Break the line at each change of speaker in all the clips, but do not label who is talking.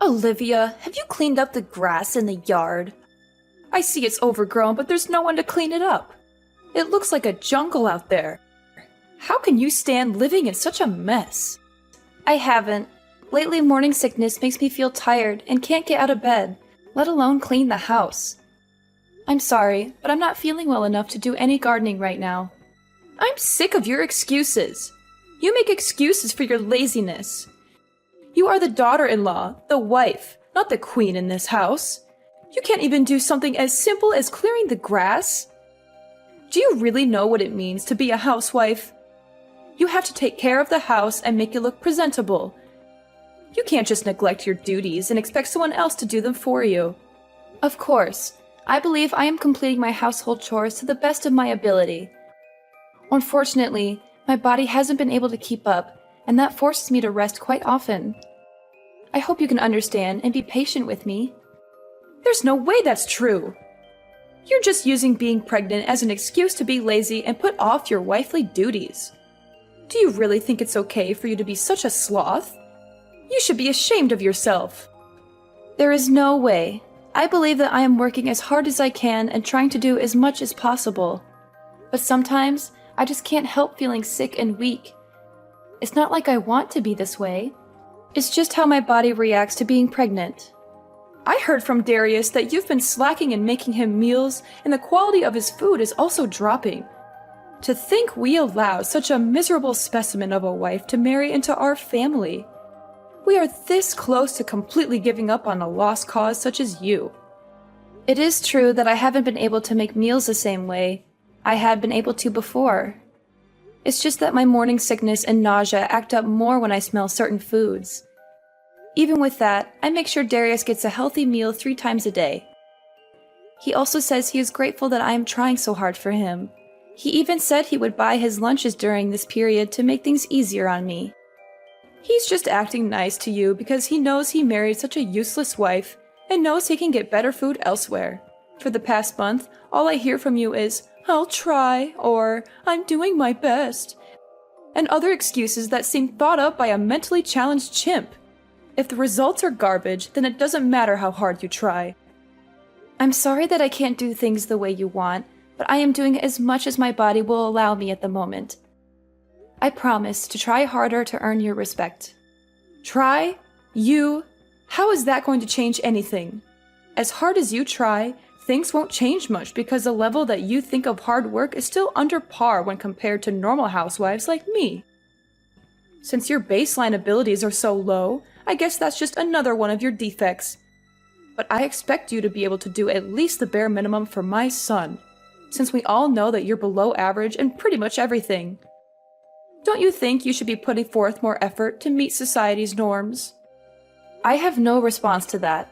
Olivia, have you cleaned up the grass in the yard? I see it's overgrown, but there's no one to clean it up. It looks like a jungle out there. How can you stand living in such a mess? I haven't. Lately, morning sickness makes me feel tired and can't get out of bed, let alone clean the house. I'm sorry, but I'm not feeling well enough to do any gardening right now. I'm sick of your excuses. You make excuses for your laziness. You are the daughter-in-law, the wife, not the queen in this house. You can't even do something as simple as clearing the grass? Do you really know what it means to be a housewife? You have to take care of the house and make it look presentable. You can't just neglect your duties and expect someone else to do them for you. Of course, I believe I am completing my household chores to the best of my ability. Unfortunately, my body hasn't been able to keep up, and that forces me to rest quite often. I hope you can understand and be patient with me. There's no way that's true! You're just using being pregnant as an excuse to be lazy and put off your wifely duties. Do you really think it's okay for you to be such a sloth? You should be ashamed of yourself. There is no way. I believe that I am working as hard as I can and trying to do as much as possible. But sometimes, I just can't help feeling sick and weak. It's not like I want to be this way. It's just how my body reacts to being pregnant. I heard from Darius that you've been slacking in making him meals, and the quality of his food is also dropping. To think we allowed such a miserable specimen of a wife to marry into our family. We are this close to completely giving up on a lost cause such as you. It is true that I haven't been able to make meals the same way I had been able to before. It's just that my morning sickness and nausea act up more when I smell certain foods. Even with that, I make sure Darius gets a healthy meal 3 times a day. He also says he is grateful that I am trying so hard for him. He even said he would buy his lunches during this period to make things easier on me. He's just acting nice to you because he knows he married such a useless wife and knows he can get better food elsewhere. For the past month, all I hear from you is, "I'll try," or "I'm doing my best," and other excuses that seem thought up by a mentally challenged chimp. If the results are garbage, then it doesn't matter how hard you try. I'm sorry that I can't do things the way you want, but I am doing as much as my body will allow me at the moment. I promise to try harder to earn your respect. Try? You? How is that going to change anything? As hard as you try, things won't change much because the level that you think of hard work is still under par when compared to normal housewives like me. Since your baseline abilities are so low, I guess that's just another one of your defects. But I expect you to be able to do at least the bare minimum for my son, since we all know that you're below average in pretty much everything. Don't you think you should be putting forth more effort to meet society's norms? I have no response to that.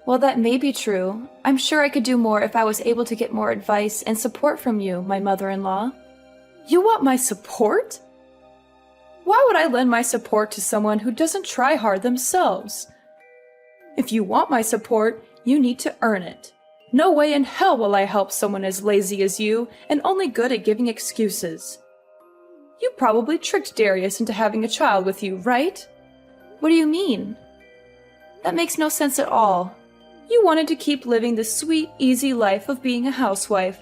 While that may be true, I'm sure I could do more if I was able to get more advice and support from you, my mother-in-law. You want my support? Why would I lend my support to someone who doesn't try hard themselves? If you want my support, you need to earn it. No way in hell will I help someone as lazy as you and only good at giving excuses. You probably tricked Darius into having a child with you, right? What do you mean? That makes no sense at all. You wanted to keep living the sweet, easy life of being a housewife.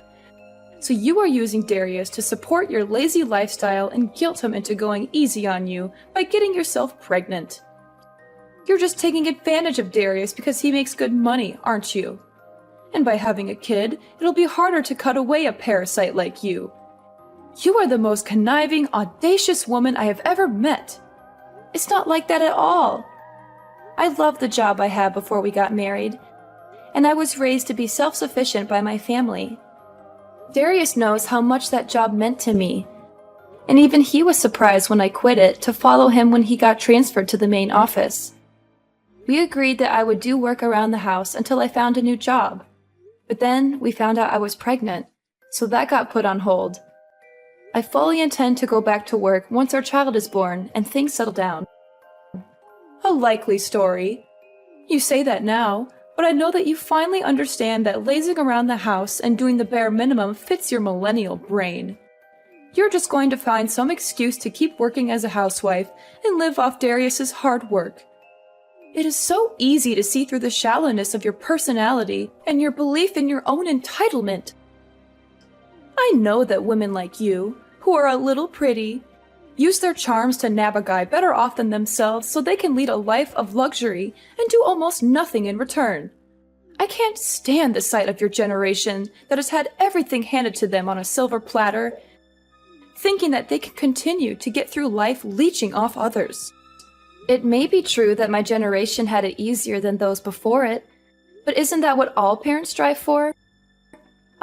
So you are using Darius to support your lazy lifestyle and guilt him into going easy on you by getting yourself pregnant. You're just taking advantage of Darius because he makes good money, aren't you? And by having a kid, it'll be harder to cut away a parasite like you. You are the most conniving, audacious woman I have ever met. It's not like that at all. I loved the job I had before we got married, and I was raised to be self-sufficient by my family. Darius knows how much that job meant to me, and even he was surprised when I quit it to follow him when he got transferred to the main office. We agreed that I would do work around the house until I found a new job, but then we found out I was pregnant, so that got put on hold. I fully intend to go back to work once our child is born and things settle down. A likely story. You say that now, but I know that you finally understand that lazing around the house and doing the bare minimum fits your millennial brain. You're just going to find some excuse to keep working as a housewife and live off Darius's hard work. It is so easy to see through the shallowness of your personality and your belief in your own entitlement. I know that women like you, who are a little pretty, use their charms to nab a guy better off than themselves so they can lead a life of luxury and do almost nothing in return. I can't stand the sight of your generation that has had everything handed to them on a silver platter, thinking that they can continue to get through life leeching off others. It may be true that my generation had it easier than those before it, but isn't that what all parents strive for?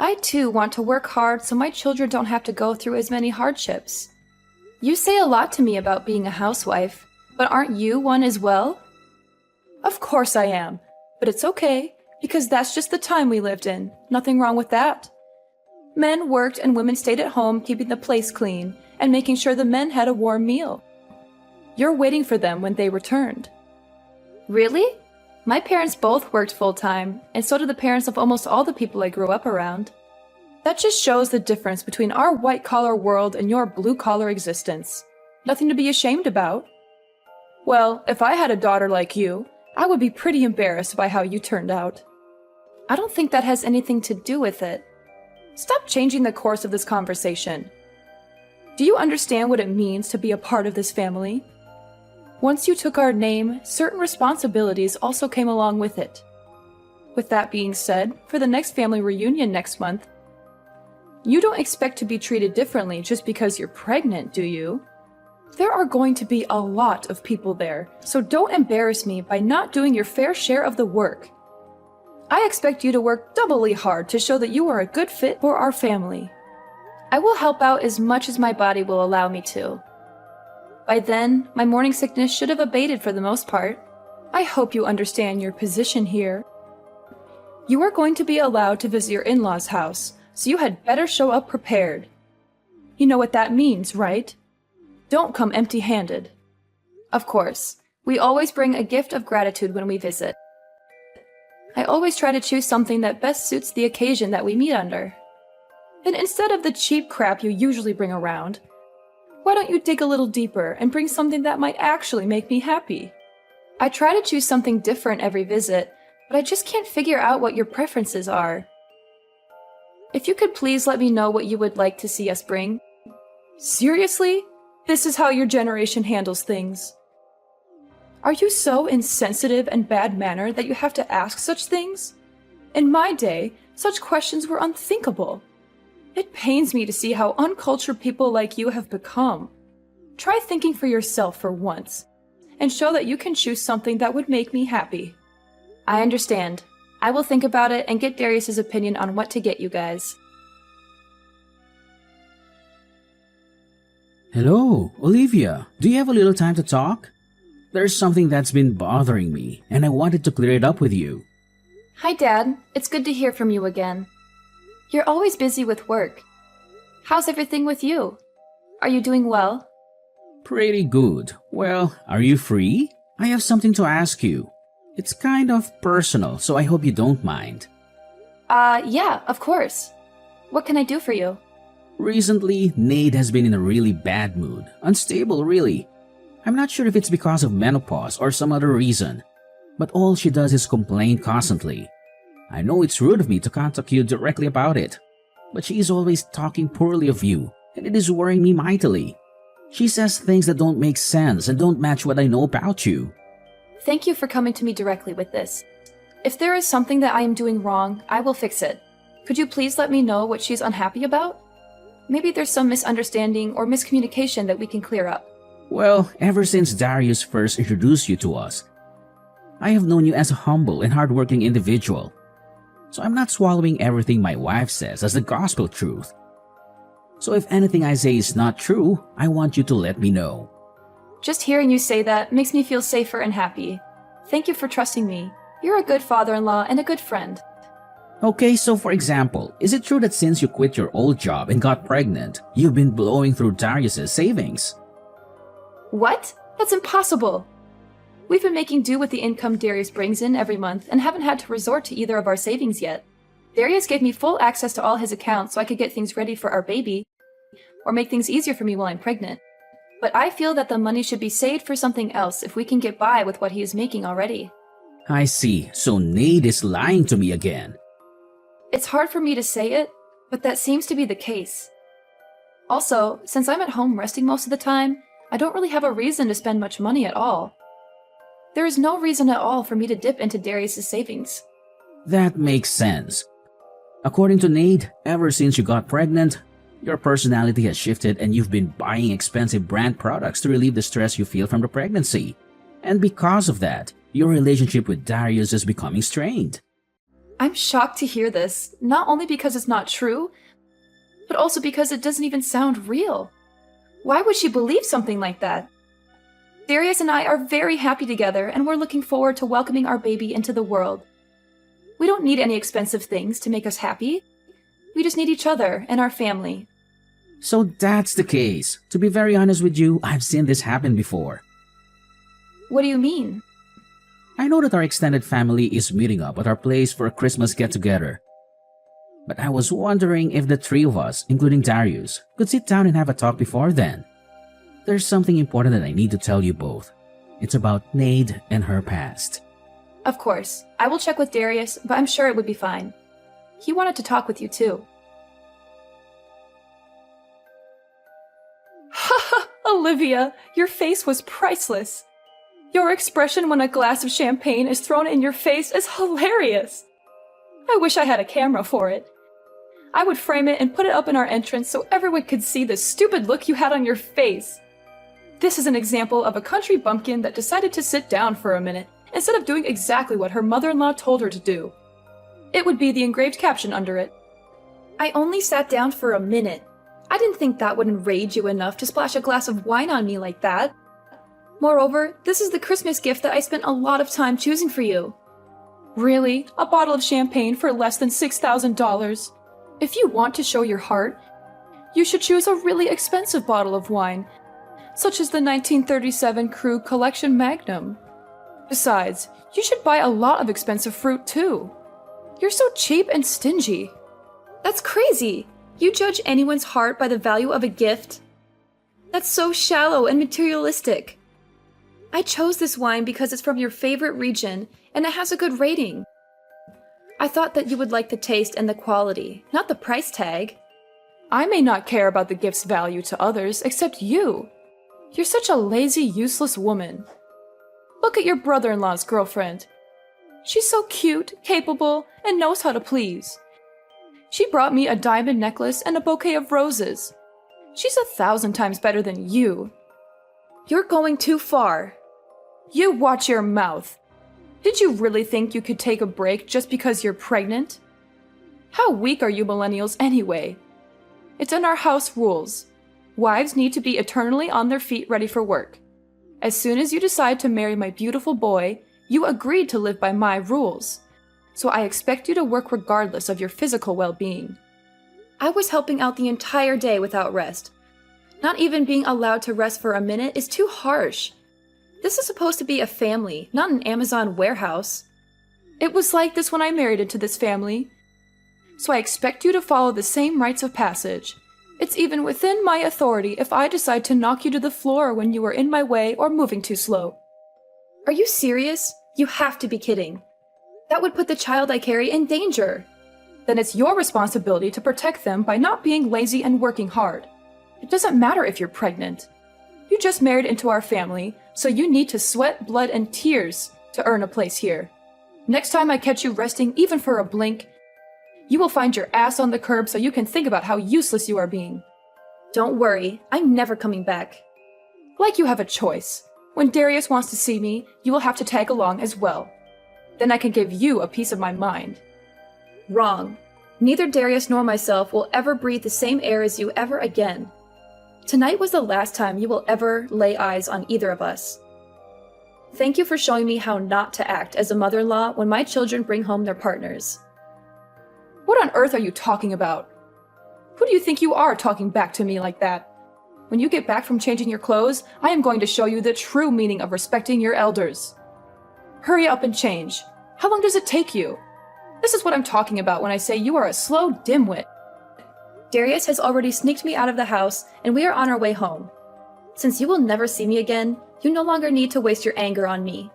I too want to work hard so my children don't have to go through as many hardships. You say a lot to me about being a housewife, but aren't you one as well? Of course I am, but it's okay, because that's just the time we lived in. Nothing wrong with that. Men worked and women stayed at home keeping the place clean and making sure the men had a warm meal. You're waiting for them when they returned. Really? My parents both worked full-time, and so did the parents of almost all the people I grew up around. That just shows the difference between our white-collar world and your blue-collar existence. Nothing to be ashamed about. Well, if I had a daughter like you, I would be pretty embarrassed by how you turned out. I don't think that has anything to do with it. Stop changing the course of this conversation. Do you understand what it means to be a part of this family? Once you took our name, certain responsibilities also came along with it. With that being said, for the next family reunion next month, you don't expect to be treated differently just because you're pregnant, do you? There are going to be a lot of people there, so don't embarrass me by not doing your fair share of the work. I expect you to work doubly hard to show that you are a good fit for our family. I will help out as much as my body will allow me to. By then, my morning sickness should have abated for the most part. I hope you understand your position here. You are going to be allowed to visit your in-laws' house, so you had better show up prepared. You know what that means, right? Don't come empty-handed. Of course, we always bring a gift of gratitude when we visit. I always try to choose something that best suits the occasion that we meet under. And instead of the cheap crap you usually bring around, why don't you dig a little deeper and bring something that might actually make me happy? I try to choose something different every visit, but I just can't figure out what your preferences are. If you could please let me know what you would like to see us bring. Seriously? This is how your generation handles things. Are you so insensitive and bad-mannered that you have to ask such things? In my day, such questions were unthinkable. It pains me to see how uncultured people like you have become. Try thinking for yourself for once, and show that you can choose something that would make me happy. I understand. I will think about it and get Darius's opinion on what to get you guys.
Hello, Olivia. Do you have a little time to talk? There's something that's been bothering me, and I wanted to clear it up with you.
Hi, Dad. It's good to hear from you again. You're always busy with work. How's everything with you? Are you doing well?
Pretty good. Well, are you free? I have something to ask you. It's kind of personal, so I hope you don't mind.
Yeah, of course. What can I do for you?
Recently, Nate has been in a really bad mood. Unstable, really. I'm not sure if it's because of menopause or some other reason, but all she does is complain constantly. I know it's rude of me to contact you directly about it, but she is always talking poorly of you, and it is worrying me mightily. She says things that don't make sense and don't match what I know about you.
Thank you for coming to me directly with this. If there is something that I am doing wrong, I will fix it. Could you please let me know what she's unhappy about? Maybe there's some misunderstanding or miscommunication that we can clear up.
Well, ever since Darius first introduced you to us, I have known you as a humble and hardworking individual. So I'm not swallowing everything my wife says as the gospel truth. So if anything I say is not true, I want you to let me know.
Just hearing you say that makes me feel safer and happy. Thank you for trusting me. You're a good father-in-law and a good friend.
Okay, so for example, is it true that since you quit your old job and got pregnant, you've been blowing through Darius's savings?
What? That's impossible. We've been making do with the income Darius brings in every month and haven't had to resort to either of our savings yet. Darius gave me full access to all his accounts so I could get things ready for our baby, or make things easier for me while I'm pregnant. But I feel that the money should be saved for something else if we can get by with what he is making already.
I see, so Nate is lying to me again.
It's hard for me to say it, but that seems to be the case. Also, since I'm at home resting most of the time, I don't really have a reason to spend much money at all. There is no reason at all for me to dip into Darius's savings.
That makes sense. According to Nate, ever since you got pregnant, your personality has shifted and you've been buying expensive brand products to relieve the stress you feel from the pregnancy. And because of that, your relationship with Darius is becoming strained.
I'm shocked to hear this, not only because it's not true, but also because it doesn't even sound real. Why would she believe something like that? Darius and I are very happy together, and we're looking forward to welcoming our baby into the world. We don't need any expensive things to make us happy. We just need each other and our family.
So that's the case. To be very honest with you, I've seen this happen before.
What do you mean?
I know that our extended family is meeting up at our place for a Christmas get-together. But I was wondering if the three of us, including Darius, could sit down and have a talk before then. There's something important that I need to tell you both. It's about Nade and her past.
Of course. I will check with Darius, but I'm sure it would be fine. He wanted to talk with you too. Haha, Olivia, your face was priceless. Your expression when a glass of champagne is thrown in your face is hilarious. I wish I had a camera for it. I would frame it and put it up in our entrance so everyone could see the stupid look you had on your face. This is an example of a country bumpkin that decided to sit down for a minute instead of doing exactly what her mother-in-law told her to do. It would be the engraved caption under it. I only sat down for a minute. I didn't think that would enrage you enough to splash a glass of wine on me like that. Moreover, this is the Christmas gift that I spent a lot of time choosing for you. Really? A bottle of champagne for less than $6,000? If you want to show your heart, you should choose a really expensive bottle of wine, such as the 1937 Krug Collection Magnum. Besides, you should buy a lot of expensive fruit too. You're so cheap and stingy. That's crazy. You judge anyone's heart by the value of a gift? That's so shallow and materialistic. I chose this wine because it's from your favorite region and it has a good rating. I thought that you would like the taste and the quality, not the price tag. I may not care about the gift's value to others except you. You're such a lazy, useless woman. Look at your brother-in-law's girlfriend. She's so cute, capable, and knows how to please. She brought me a diamond necklace and a bouquet of roses. She's 1,000 times better than you. You're going too far. You watch your mouth. Did you really think you could take a break just because you're pregnant? How weak are you millennials anyway? It's in our house rules. Wives need to be eternally on their feet ready for work. As soon as you decide to marry my beautiful boy, you agreed to live by my rules. So I expect you to work regardless of your physical well-being. I was helping out the entire day without rest. Not even being allowed to rest for a minute is too harsh. This is supposed to be a family, not an Amazon warehouse. It was like this when I married into this family. So I expect you to follow the same rites of passage. It's even within my authority if I decide to knock you to the floor when you are in my way or moving too slow. Are you serious? You have to be kidding. That would put the child I carry in danger. Then it's your responsibility to protect them by not being lazy and working hard. It doesn't matter if you're pregnant. You just married into our family, so you need to sweat, blood, and tears to earn a place here. Next time I catch you resting even for a blink, you will find your ass on the curb so you can think about how useless you are being. Don't worry, I'm never coming back. Like you have a choice. When Darius wants to see me, you will have to tag along as well. Then I can give you a piece of my mind. Wrong. Neither Darius nor myself will ever breathe the same air as you ever again. Tonight was the last time you will ever lay eyes on either of us. Thank you for showing me how not to act as a mother-in-law when my children bring home their partners. What on earth are you talking about? Who do you think you are talking back to me like that? When you get back from changing your clothes, I am going to show you the true meaning of respecting your elders. Hurry up and change. How long does it take you? This is what I'm talking about when I say you are a slow dimwit. Darius has already sneaked me out of the house, and we are on our way home. Since you will never see me again, you no longer need to waste your anger on me.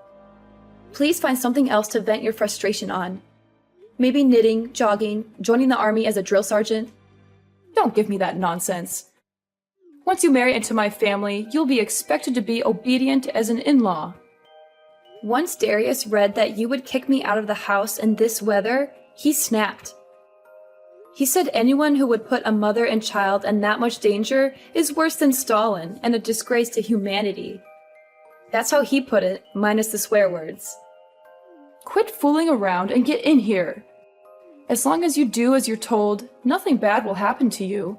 Please find something else to vent your frustration on. Maybe knitting, jogging, joining the army as a drill sergeant. Don't give me that nonsense. Once you marry into my family, you'll be expected to be obedient as an in-law. Once Darius read that you would kick me out of the house in this weather, he snapped. He said anyone who would put a mother and child in that much danger is worse than Stalin and a disgrace to humanity. That's how he put it, minus the swear words. Quit fooling around and get in here. As long as you do as you're told, nothing bad will happen to you.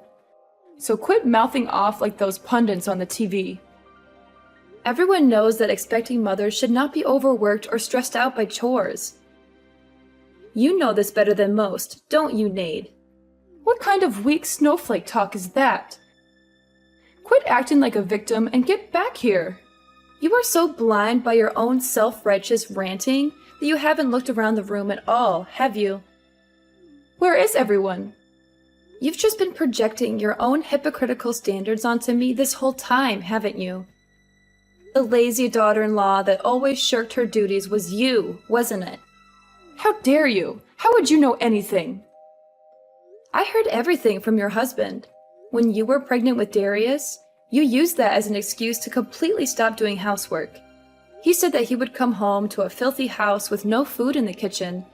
So quit mouthing off like those pundits on the TV. Everyone knows that expecting mothers should not be overworked or stressed out by chores. You know this better than most, don't you, Nade? What kind of weak snowflake talk is that? Quit acting like a victim and get back here. You are so blind by your own self-righteous ranting that you haven't looked around the room at all, have you? Where is everyone? You've just been projecting your own hypocritical standards onto me this whole time, haven't you? The lazy daughter-in-law that always shirked her duties was you, wasn't it? How dare you? How would you know anything? I heard everything from your husband. When you were pregnant with Darius, you used that as an excuse to completely stop doing housework. He said that he would come home to a filthy house with no food in the kitchen,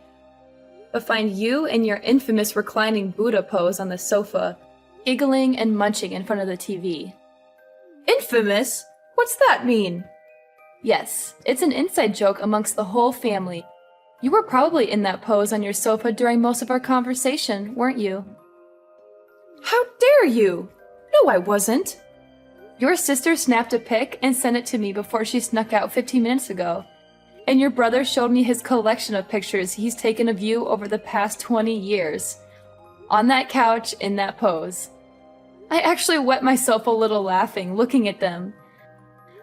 but find you in your infamous reclining Buddha pose on the sofa, giggling and munching in front of the TV. Infamous? What's that mean? Yes, it's an inside joke amongst the whole family. You were probably in that pose on your sofa during most of our conversation, weren't you? How dare you? No, I wasn't. Your sister snapped a pic and sent it to me before she snuck out 15 minutes ago. And your brother showed me his collection of pictures he's taken of you over the past 20 years. On that couch, in that pose. I actually wet myself a little laughing, looking at them.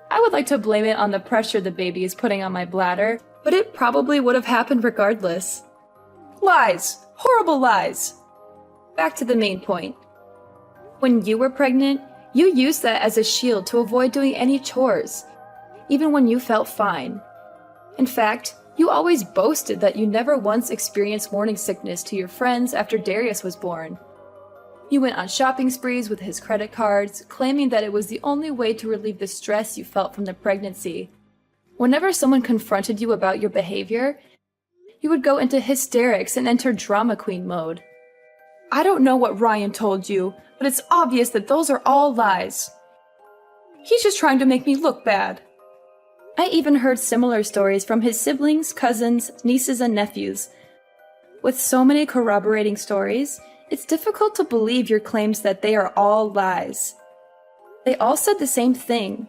I would like to blame it on the pressure the baby is putting on my bladder, but it probably would have happened regardless. Lies! Horrible lies! Back to the main point. When you were pregnant, you used that as a shield to avoid doing any chores, even when you felt fine. In fact, you always boasted that you never once experienced morning sickness to your friends after Darius was born. You went on shopping sprees with his credit cards, claiming that it was the only way to relieve the stress you felt from the pregnancy. Whenever someone confronted you about your behavior, you would go into hysterics and enter drama queen mode. I don't know what Ryan told you, but it's obvious that those are all lies. He's just trying to make me look bad. I even heard similar stories from his siblings, cousins, nieces, and nephews. With so many corroborating stories, it's difficult to believe your claims that they are all lies. They all said the same thing.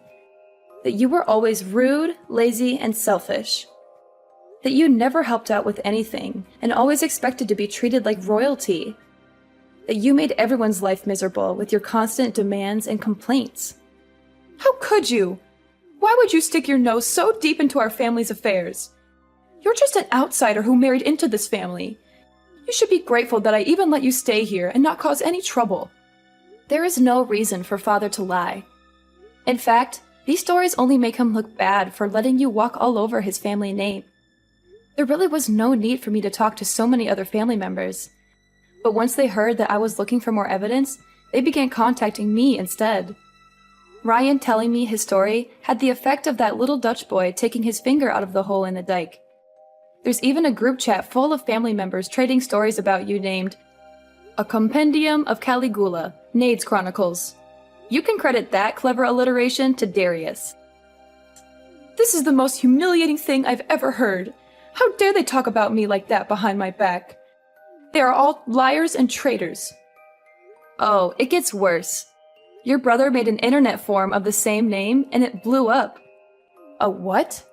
That you were always rude, lazy, and selfish. That you never helped out with anything, and always expected to be treated like royalty. That you made everyone's life miserable with your constant demands and complaints. How could you? Why would you stick your nose so deep into our family's affairs? You're just an outsider who married into this family. You should be grateful that I even let you stay here and not cause any trouble. There is no reason for Father to lie. In fact, these stories only make him look bad for letting you walk all over his family name. There really was no need for me to talk to so many other family members. But once they heard that I was looking for more evidence, they began contacting me instead. Ryan telling me his story had the effect of that little Dutch boy taking his finger out of the hole in the dike. There's even a group chat full of family members trading stories about you named A Compendium of Caligula, Nade's Chronicles. You can credit that clever alliteration to Darius. This is the most humiliating thing I've ever heard. How dare they talk about me like that behind my back? They are all liars and traitors. Oh, it gets worse. Your brother made an internet forum of the same name and it blew up. A what?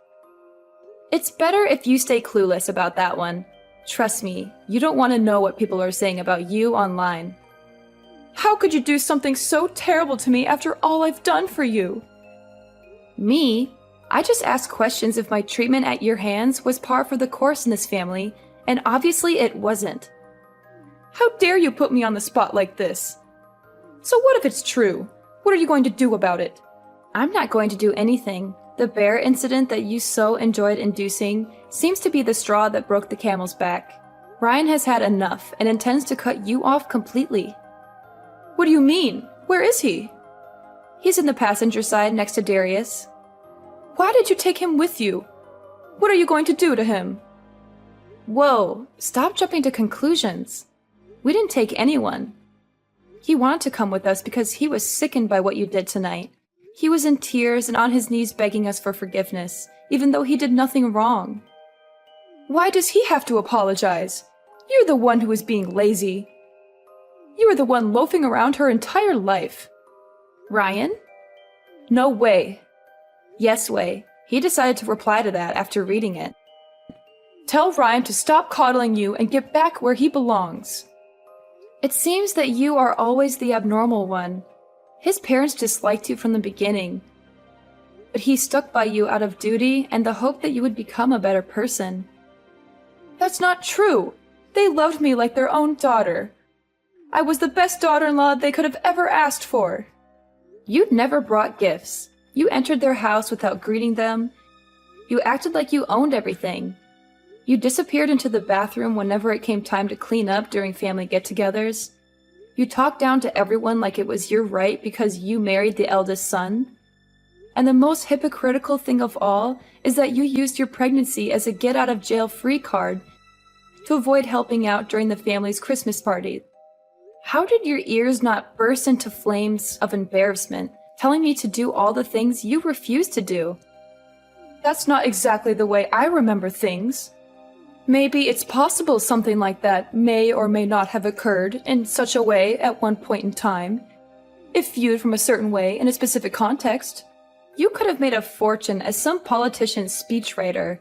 It's better if you stay clueless about that one. Trust me, you don't want to know what people are saying about you online. How could you do something so terrible to me after all I've done for you? Me? I just asked questions if my treatment at your hands was par for the course in this family, and obviously it wasn't. How dare you put me on the spot like this? So what if it's true? What are you going to do about it? I'm not going to do anything. The bear incident that you so enjoyed inducing seems to be the straw that broke the camel's back. Ryan has had enough and intends to cut you off completely. What do you mean? Where is he? He's in the passenger side next to Darius. Why did you take him with you? What are you going to do to him? Whoa, stop jumping to conclusions. We didn't take anyone. He wanted to come with us because he was sickened by what you did tonight. He was in tears and on his knees begging us for forgiveness, even though he did nothing wrong. Why does he have to apologize? You're the one who is being lazy. You were the one loafing around her entire life. Ryan? No way. Yes way. He decided to reply to that after reading it. Tell Ryan to stop coddling you and get back where he belongs. It seems that you are always the abnormal one. His parents disliked you from the beginning, but he stuck by you out of duty and the hope that you would become a better person. That's not true. They loved me like their own daughter. I was the best daughter-in-law they could have ever asked for. You'd never brought gifts. You entered their house without greeting them. You acted like you owned everything. You disappeared into the bathroom whenever it came time to clean up during family get-togethers. You talked down to everyone like it was your right because you married the eldest son. And the most hypocritical thing of all is that you used your pregnancy as a get-out-of-jail-free card to avoid helping out during the family's Christmas party. How did your ears not burst into flames of embarrassment, telling me to do all the things you refused to do? That's not exactly the way I remember things. Maybe it's possible something like that may or may not have occurred in such a way at one point in time, if viewed from a certain way in a specific context. You could have made a fortune as some politician's speechwriter.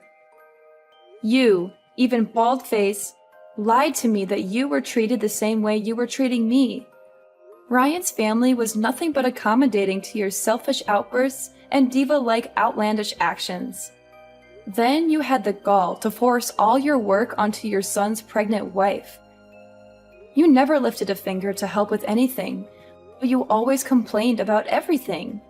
You, even bald-faced, lied to me that you were treated the same way you were treating me. Ryan's family was nothing but accommodating to your selfish outbursts and diva-like outlandish actions. Then you had the gall to force all your work onto your son's pregnant wife. You never lifted a finger to help with anything, but you always complained about everything.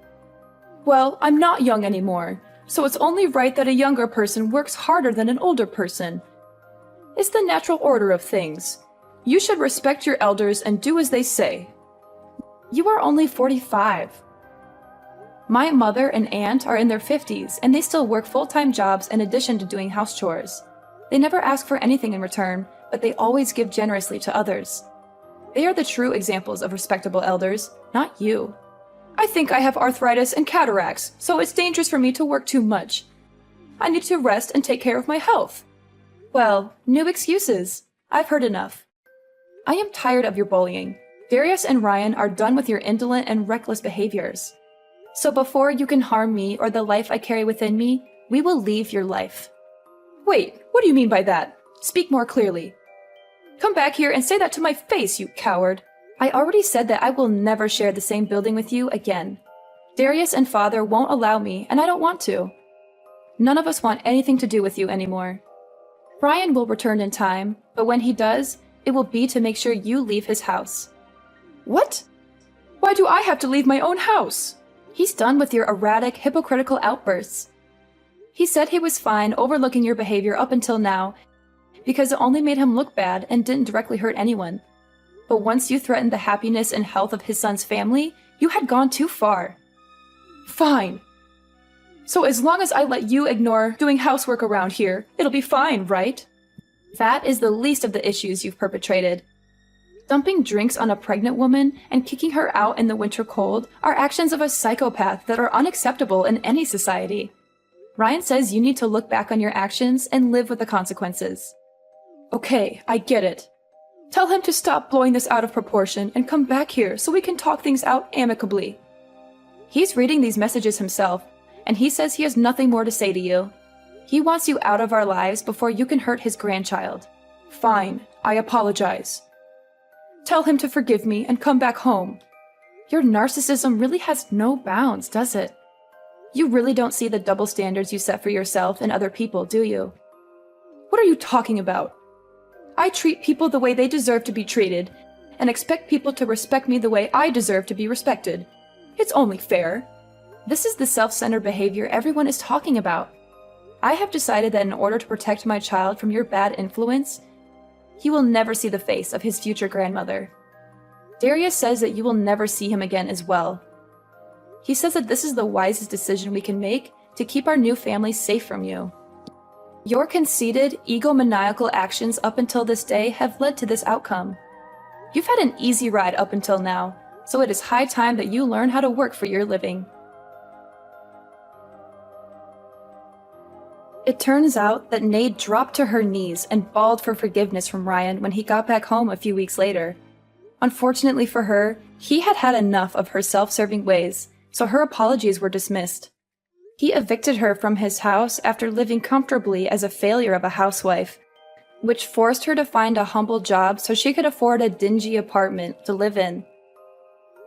Well, I'm not young anymore, so it's only right that a younger person works harder than an older person. It's the natural order of things. You should respect your elders and do as they say. You are only 45. My mother and aunt are in their 50s, and they still work full-time jobs in addition to doing house chores. They never ask for anything in return, but they always give generously to others. They are the true examples of respectable elders, not you. I think I have arthritis and cataracts, so it's dangerous for me to work too much. I need to rest and take care of my health. Well, new excuses. I've heard enough. I am tired of your bullying. Darius and Ryan are done with your indolent and reckless behaviors. So before you can harm me or the life I carry within me, we will leave your life. Wait, what do you mean by that? Speak more clearly. Come back here and say that to my face, you coward. I already said that I will never share the same building with you again. Darius and Father won't allow me, and I don't want to. None of us want anything to do with you anymore. Ryan will return in time, but when he does, it will be to make sure you leave his house. What? Why do I have to leave my own house? He's done with your erratic, hypocritical outbursts. He said he was fine overlooking your behavior up until now because it only made him look bad and didn't directly hurt anyone. But once you threatened the happiness and health of his son's family, you had gone too far. Fine. So as long as I let you ignore doing housework around here, it'll be fine, right? That is the least of the issues you've perpetrated. Dumping drinks on a pregnant woman and kicking her out in the winter cold are actions of a psychopath that are unacceptable in any society. Ryan says you need to look back on your actions and live with the consequences. Okay, I get it. Tell him to stop blowing this out of proportion and come back here so we can talk things out amicably. He's reading these messages himself, and he says he has nothing more to say to you. He wants you out of our lives before you can hurt his grandchild. Fine, I apologize. Tell him to forgive me and come back home. Your narcissism really has no bounds, does it? You really don't see the double standards you set for yourself and other people, do you? What are you talking about? I treat people the way they deserve to be treated, and expect people to respect me the way I deserve to be respected. It's only fair. This is the self-centered behavior everyone is talking about. I have decided that in order to protect my child from your bad influence, he will never see the face of his future grandmother. Darius says that you will never see him again as well. He says that this is the wisest decision we can make to keep our new family safe from you. Your conceited, egomaniacal actions up until this day have led to this outcome. You've had an easy ride up until now, so it is high time that you learn how to work for your living. It turns out that Nade dropped to her knees and bawled for forgiveness from Ryan when he got back home a few weeks later. Unfortunately for her, he had had enough of her self-serving ways, so her apologies were dismissed. He evicted her from his house after living comfortably as a failure of a housewife, which forced her to find a humble job so she could afford a dingy apartment to live in.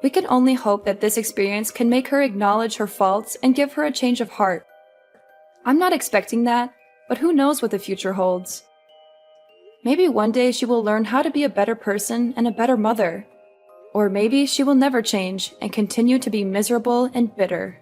We can only hope that this experience can make her acknowledge her faults and give her a change of heart. I'm not expecting that, but who knows what the future holds. Maybe one day she will learn how to be a better person and a better mother. Or maybe she will never change and continue to be miserable and bitter.